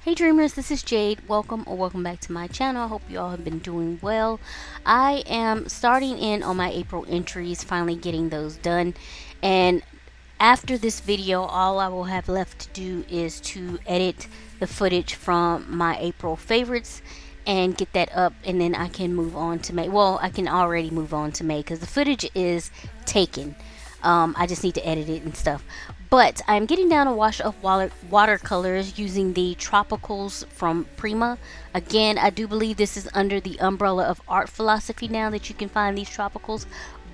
Hey dreamers, this is Jade. Welcome back to my channel. I hope you all have been doing well. I am starting in on my April entries, finally getting those done. And after this video, all I will have left to do is to edit the footage from my April favorites and get that up, and then I can move on to May. Well, I can already move on to May because the footage is taken. I just need to edit it and stuff. But I'm getting down a wash of watercolors using the Tropicals from Prima. Again, I do believe this is under the umbrella of art philosophy now that you can find these Tropicals.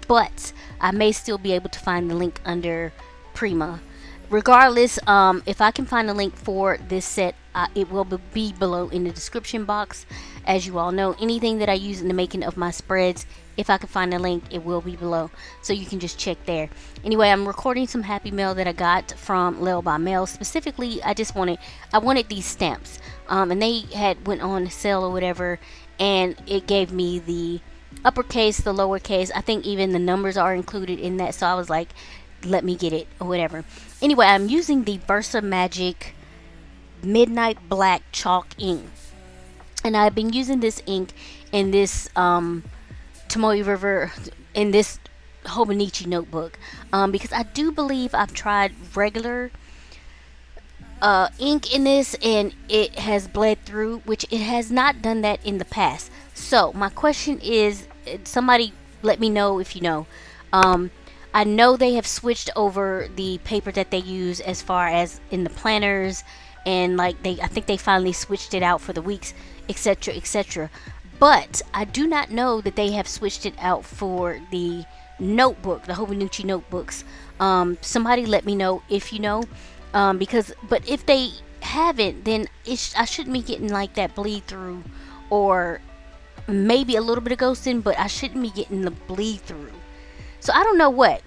But I may still be able to find the link under Prima. Regardless, if I can find a link for this set, it will be below in the description box. As you all know, anything that I use in the making of my spreads, if I can find a link, it will be below, so you can just check there. Anyway, I'm recording some happy mail that I got from Lil by Mail. Specifically, I wanted these stamps, and they had went on sale or whatever, and it gave me the uppercase, the lowercase. I think even the numbers are included in that, so I was like, let me get it or whatever. Anyway, I'm using the Versa Magic Midnight Black chalk ink, and I've been using this ink in this Tomoe River, in this Hobonichi notebook, because I do believe I've tried regular ink in this and it has bled through, which it has not done that in the past. So my question is, somebody let me know if you know. I know they have switched over the paper that they use as far as in the planners, and like I think they finally switched it out for the weeks, etc., etc. But I do not know that they have switched it out for the notebook, the Hobonichi notebooks. Somebody let me know if you know, but if they haven't, then I shouldn't be getting like that bleed through, or maybe a little bit of ghosting, but I shouldn't be getting the bleed through. So I don't know what,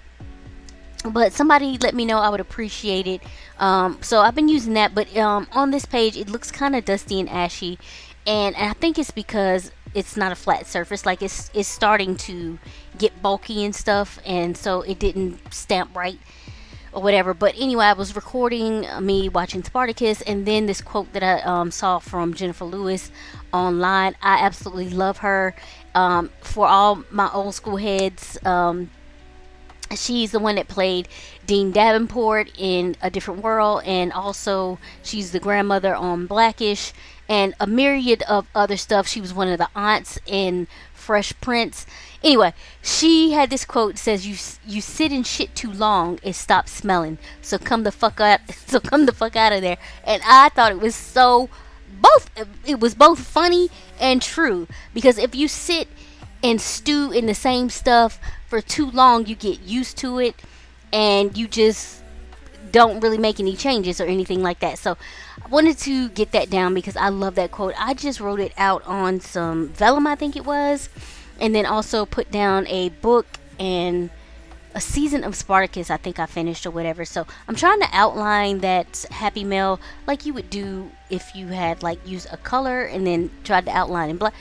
but somebody let me know. I would appreciate it. So I've been using that, but on this page it looks kind of dusty and ashy, and I think it's because it's not a flat surface. Like it's starting to get bulky and stuff, and so it didn't stamp right or whatever. But anyway, I was recording me watching Spartacus, and then this quote that I saw from Jennifer Lewis online. I absolutely love her. For all my old school heads, she's the one that played Dean Davenport in A Different World, and also she's the grandmother on Blackish and a myriad of other stuff. She was one of the aunts in Fresh Prince. Anyway, she had this quote that says, "You sit in shit too long, it stops smelling. So come the fuck out. So come the fuck out of there." And I thought it was both funny and true, because if you sit and stew in the same stuff for too long, you get used to it and you just don't really make any changes or anything like that. So I wanted to get that down because I love that quote. I just wrote it out on some vellum, I think it was, and then also put down a book and a season of Spartacus I think I finished or whatever. So I'm trying to outline that happy mail like you would do if you had like used a color and then tried to outline in black.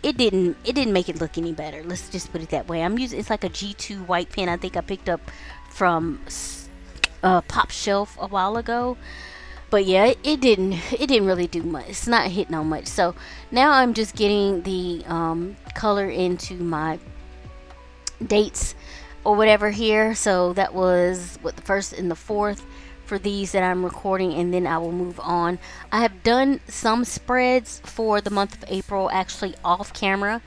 It didn't make it look any better. Let's just put it that way. I'm using, it's like a G2 white pen I think I picked up from Pop Shelf a while ago. But yeah, it didn't really do much. It's not hitting on much. So now I'm just getting the color into my dates or whatever here. So that was what, the 1st and the 4th for these that I'm recording, and then I will move on. I have done some spreads for the month of April actually off camera,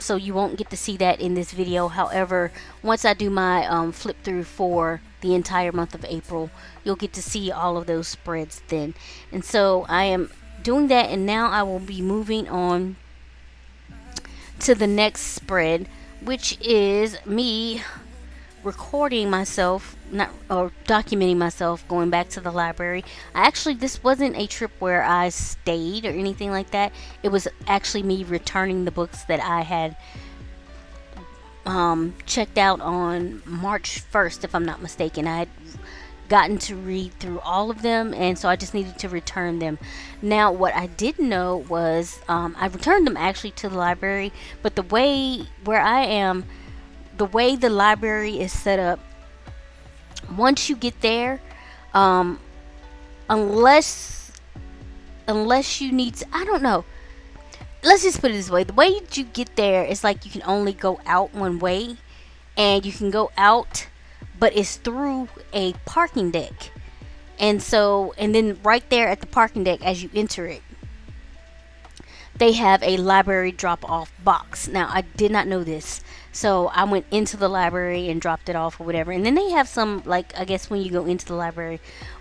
so you won't get to see that in this video. However, once I do my flip through for the entire month of April, you'll get to see all of those spreads then. And so I am doing that, and now I will be moving on to the next spread, which is me recording myself, not or documenting myself going back to the library. This wasn't a trip where I stayed or anything like that. It was actually me returning the books that I had checked out on March 1st, if I'm not mistaken. I had gotten to read through all of them, and so I just needed to return them. Now what I didn't know was I returned them actually to the library, but the way the library is set up, once you get there, unless unless you need to, I don't know. Let's just put it this way. The way that you get there is like you can only go out one way, and you can go out, but it's through a parking deck. And so, and then right there at the parking deck as you enter it, they have a library drop off box. Now, I did not know this. So I went into the library and dropped it off or whatever. And then they have some, like, I guess when you go into the library.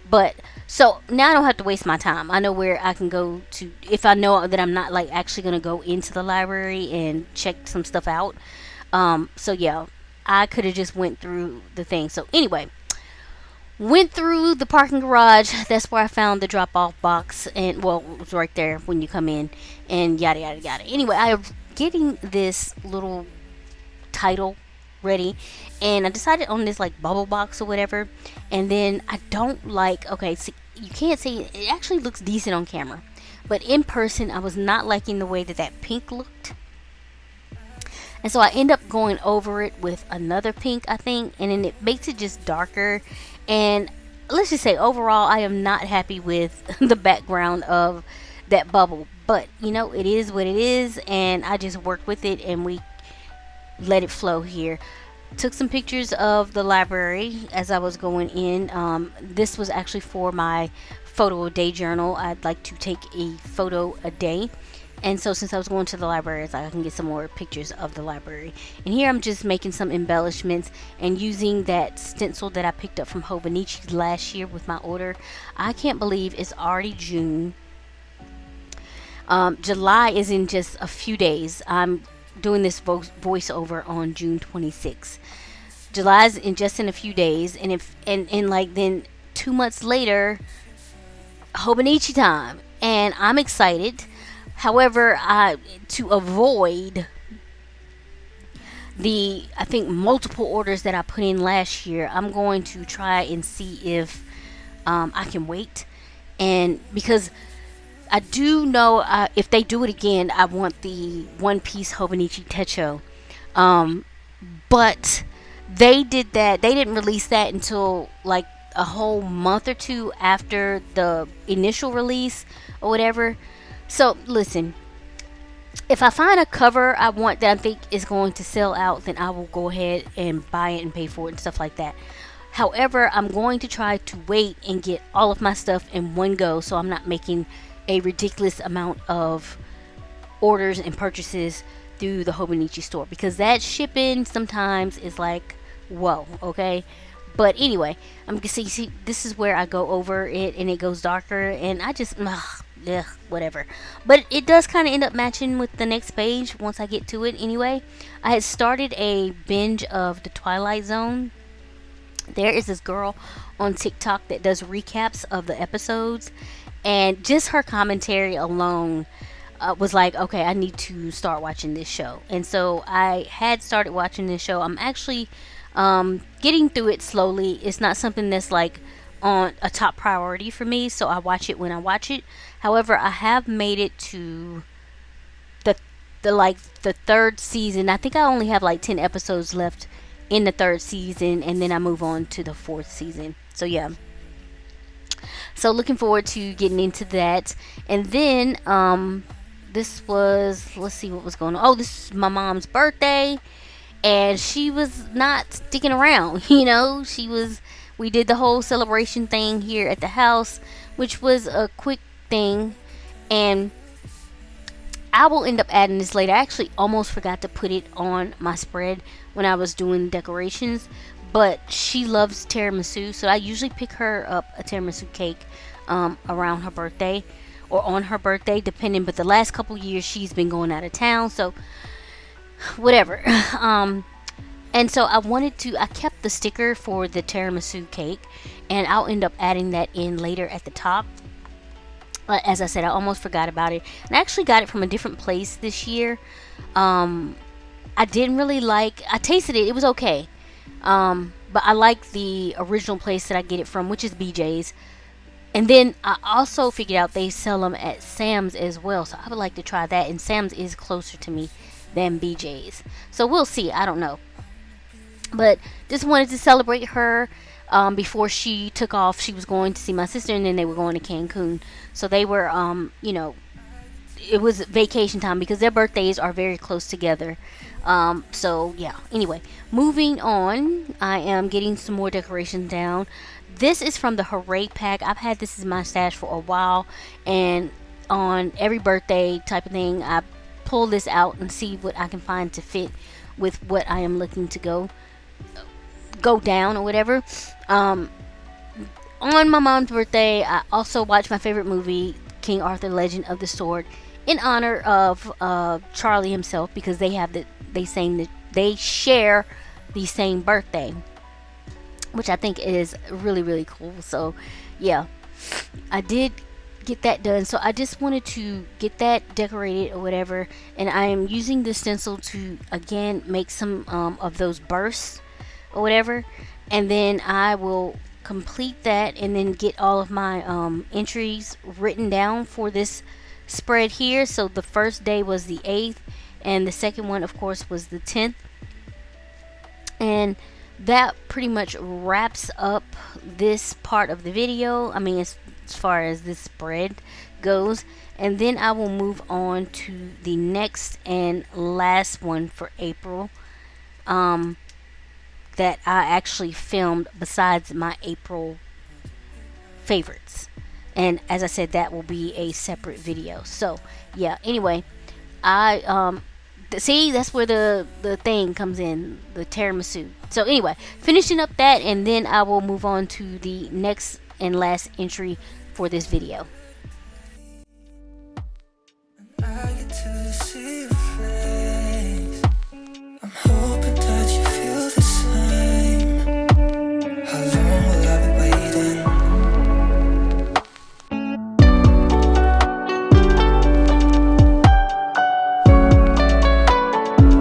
But so now I don't have to waste my time. I know where I can go to if I know that I'm not like actually going to go into the library and check some stuff out. So yeah, I could have just went through the thing. So anyway, went through the parking garage. That's where I found the drop off box, and well, it was right there when you come in, and yada yada yada. Anyway, I am getting this little title ready, and I decided on this like bubble box or whatever. And then I don't like. Okay, so you can't see it actually looks decent on camera, but in person I was not liking the way that that pink looked. And so I end up going over it with another pink, I think, and then it makes it just darker. And let's just say overall, I am not happy with the background of that bubble. But, you know, it is what it is, and I just work with it and we let it flow here. Took some pictures of the library as I was going in. This was actually for my photo a day journal. I'd like to take a photo a day. And so since I was going to the library, I thought I can get some more pictures of the library. And here I'm just making some embellishments and using that stencil that I picked up from Hobonichi last year with my order. I can't believe it's already June. July is in just a few days. I'm doing this voiceover on June 26th. July's in just in a few days, and if and like then 2 months later, Hobonichi time, and I'm excited. However, to avoid the, I think, multiple orders that I put in last year, I'm going to try and see if I can wait. And because I do know if they do it again, I want the One Piece Hobonichi Techo. But they did that. They didn't release that until like a whole month or two after the initial release or whatever. So listen, if I find a cover I want that I think is going to sell out, then I will go ahead and buy it and pay for it and stuff like that. However, I'm going to try to wait and get all of my stuff in one go, so I'm not making a ridiculous amount of orders and purchases through the Hobonichi store, because that shipping sometimes is like, whoa, okay. But anyway, I'm gonna see this is where I go over it and it goes darker, and I just whatever. But it does kind of end up matching with the next page once I get to it. Anyway, I had started a binge of the Twilight Zone. There is this girl on TikTok that does recaps of the episodes, and just her commentary alone was like, okay, I need to start watching this show. And so I had started watching this show. I'm actually getting through it slowly. It's not something that's like on a top priority for me, so I watch it when I watch it. However, I have made it to the third season. I think I only have like 10 episodes left in the third season, and then I move on to the fourth season. So yeah. So looking forward to getting into that. And then this was, let's see what was going on. Oh, this is my mom's birthday, and she was not sticking around. You know, we did the whole celebration thing here at the house, which was a quick thing, and I will end up adding this later. I actually almost forgot to put it on my spread when I was doing decorations, but she loves tiramisu, so I usually pick her up a tiramisu cake around her birthday or on her birthday, depending. But the last couple years she's been going out of town, so whatever. And so I kept the sticker for the tiramisu cake, and I'll end up adding that in later at the top. As I said, I almost forgot about it. And I actually got it from a different place this year. I didn't really I tasted it. It was okay. But I like the original place that I get it from, which is BJ's. And then I also figured out they sell them at Sam's as well. So I would like to try that. And Sam's is closer to me than BJ's. So we'll see. I don't know. But just wanted to celebrate her. Before she took off, she was going to see my sister, and then they were going to Cancun. So they were, it was vacation time because their birthdays are very close together. So yeah. Anyway, moving on. I am getting some more decorations down. This is from the Hooray pack. I've had this in my stash for a while, and on every birthday type of thing, I pull this out and see what I can find to fit with what I am looking to go down or whatever. Um, on my mom's birthday, I also watched my favorite movie, King Arthur: Legend of the Sword, in honor of Charlie himself, because they share the same birthday, which I think is really really cool. So yeah, I did get that done. So I just wanted to get that decorated or whatever, and I am using the stencil to again make some of those bursts or whatever, and then I will complete that and then get all of my entries written down for this spread here. So the first day was the 8th, and the second one of course was the 10th, and that pretty much wraps up this part of the video. I mean, as far as this spread goes, and then I will move on to the next and last one for April, that I actually filmed besides my April favorites. And as I said, that will be a separate video. So yeah, anyway, I see, that's where the thing comes in, the tiramisu. So anyway, finishing up that, and then I will move on to the next and last entry for this video. I get to see your face. I'm hoping that you feel the same. How long will I be waiting?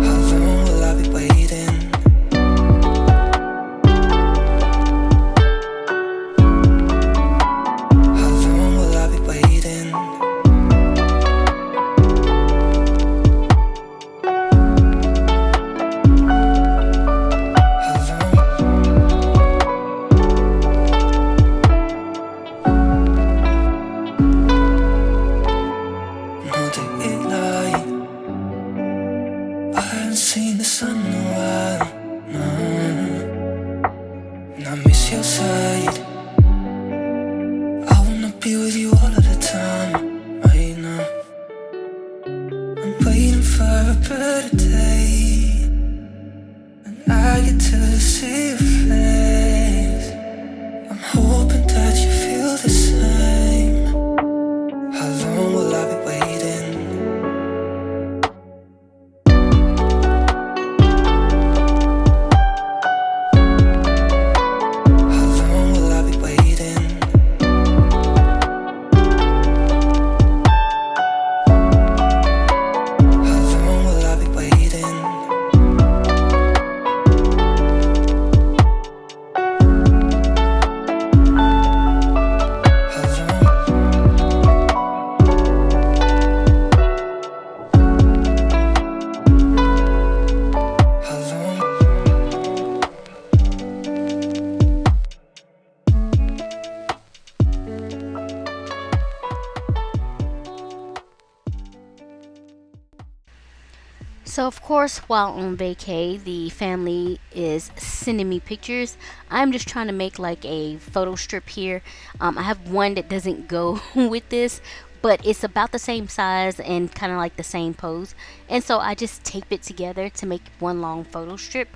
How long will I be waiting? How long will I be waiting? Seen the sun in a while, no. And I miss your side. I wanna be with you all of the time, right now. I'm waiting for a better day, and I get to see your face. I'm hoping that you feel the same. How long will I be waiting? So of course, while on vacay, the family is sending me pictures. I'm just trying to make like a photo strip here. I have one that doesn't go with this, but it's about the same size and kind of like the same pose. And so I just tape it together to make one long photo strip.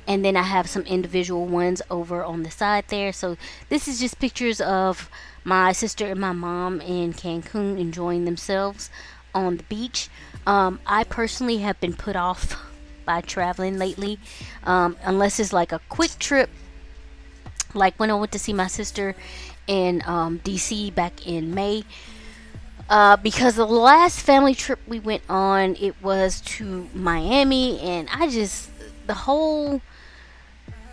And then I have some individual ones over on the side there. So this is just pictures of my sister and my mom in Cancun enjoying themselves on the beach. I personally have been put off by traveling lately, unless it's like a quick trip, like when I went to see my sister in DC back in May. Because the last family trip we went on, it was to Miami, and the whole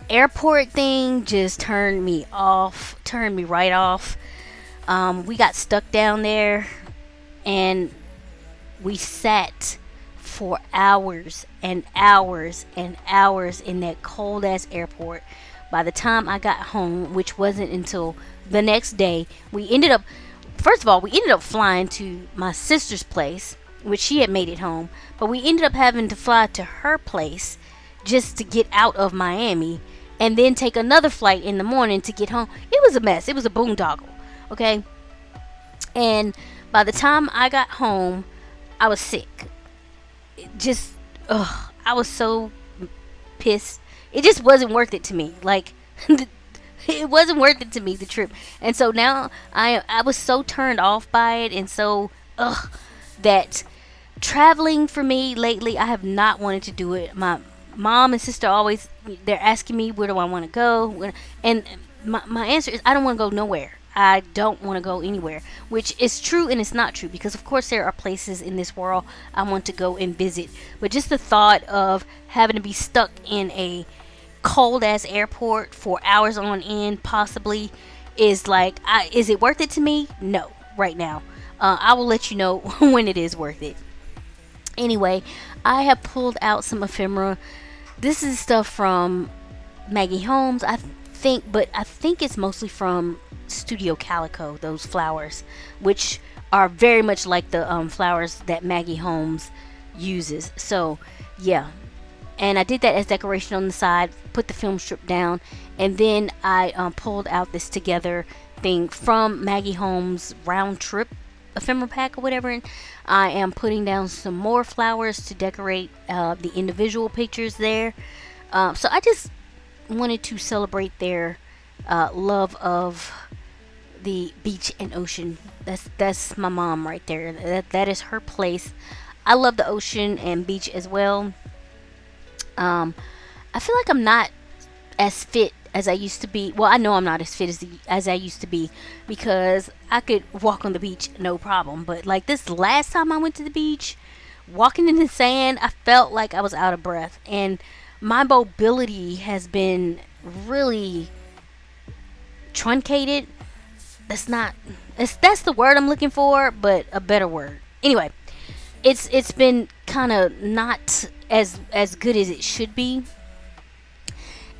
airport thing just turned me right off. We got stuck down there, and we sat for hours and hours and hours in that cold ass airport By the time I got home, which wasn't until the next day, we ended up, first of all, we ended up flying to my sister's place, which she had made it home, but we ended up having to fly to her place just to get out of Miami and then take another flight in the morning to get home. It was a mess. It was a boondoggle. Okay. And by the time I got home, I was sick. Just, I was so pissed. It just wasn't worth it to me. Like, it wasn't worth it to me, the trip. And so now I was so turned off by it, and so that traveling for me lately, I have not wanted to do it. My mom and sister always, they're asking me where do I want to go, and my answer is I don't want to go nowhere. I don't want to go anywhere, which is true and it's not true, because of course there are places in this world I want to go and visit, but just the thought of having to be stuck in a cold ass airport for hours on end possibly is like, is it worth it to me? No, right now. I will let you know when it is worth it. Anyway, I have pulled out some ephemera. This is stuff from Maggie Holmes, I think, but I think it's mostly from Studio Calico, those flowers, which are very much like the flowers that Maggie Holmes uses. So yeah, and I did that as decoration on the side, put the film strip down, and then I pulled out this together thing from Maggie Holmes round trip ephemera pack or whatever, and I am putting down some more flowers to decorate the individual pictures there. So I just wanted to celebrate their love of the beach and ocean. That's my mom right there. That is her place. I love the ocean and beach as well. I feel like I'm not as fit as I used to be. Well, I know I'm not as fit as I used to be, because I could walk on the beach no problem. But like this last time I went to the beach, walking in the sand, I felt like I was out of breath, and my mobility has been really truncated. That's the word I'm looking for, but a better word. Anyway, it's been kind of not as good as it should be,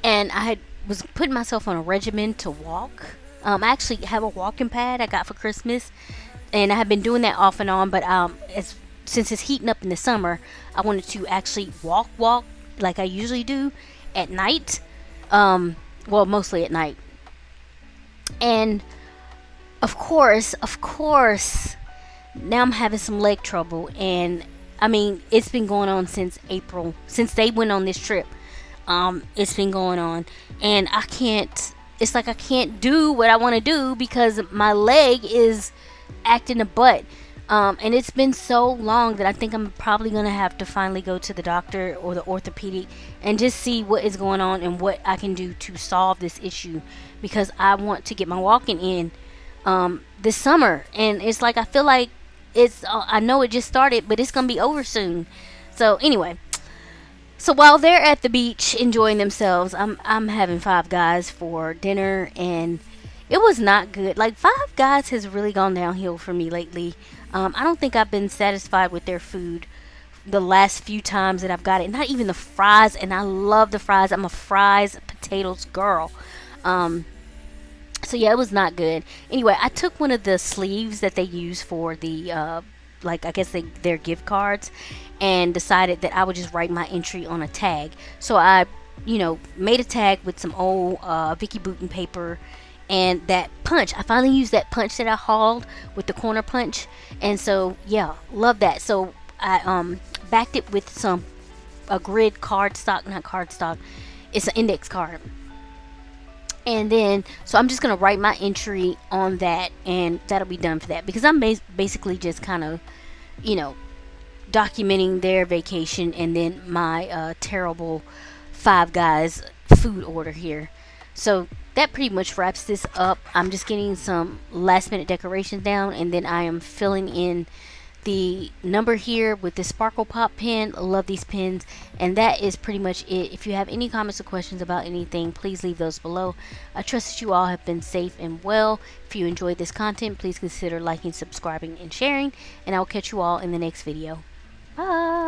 and I was putting myself on a regimen to walk. I actually have a walking pad I got for Christmas, and I have been doing that off and on. But since it's heating up in the summer, I wanted to actually walk like I usually do at night. Well, mostly at night. And of course, now I'm having some leg trouble, and I mean, it's been going on since April, since they went on this trip. It's been going on, and it's like I can't do what I want to do because my leg is acting a butt. And it's been so long that I think I'm probably going to have to finally go to the doctor or the orthopedic and just see what is going on and what I can do to solve this issue, because I want to get my walking in this summer. And it's like I feel like I know it just started, but it's going to be over soon. So anyway, so while they're at the beach enjoying themselves, I'm having Five Guys for dinner, and it was not good. Like, Five Guys has really gone downhill for me lately. I don't think I've been satisfied with their food the last few times that I've got it. Not even the fries, and I love the fries. I'm a fries, potatoes girl. So yeah, it was not good. Anyway, I took one of the sleeves that they use for the like, I guess their gift cards, and decided that I would just write my entry on a tag. So I, made a tag with some old Vicky Bouton paper and that punch. I finally used that punch that I hauled with the corner punch, and so yeah, love that. So I backed it with a grid cardstock, not cardstock, it's an index card. And then, so I'm just going to write my entry on that, and that'll be done for that, because I'm basically just kind of, documenting their vacation and then my terrible Five Guys food order here. So that pretty much wraps this up. I'm just getting some last minute decorations down, and then I am filling in the number here with the sparkle pop pen. I love these pens, and that is pretty much it. If you have any comments or questions about anything, please leave those below. I trust that you all have been safe and well. If you enjoyed this content, please consider liking, subscribing, and sharing, and I will catch you all in the next video. Bye.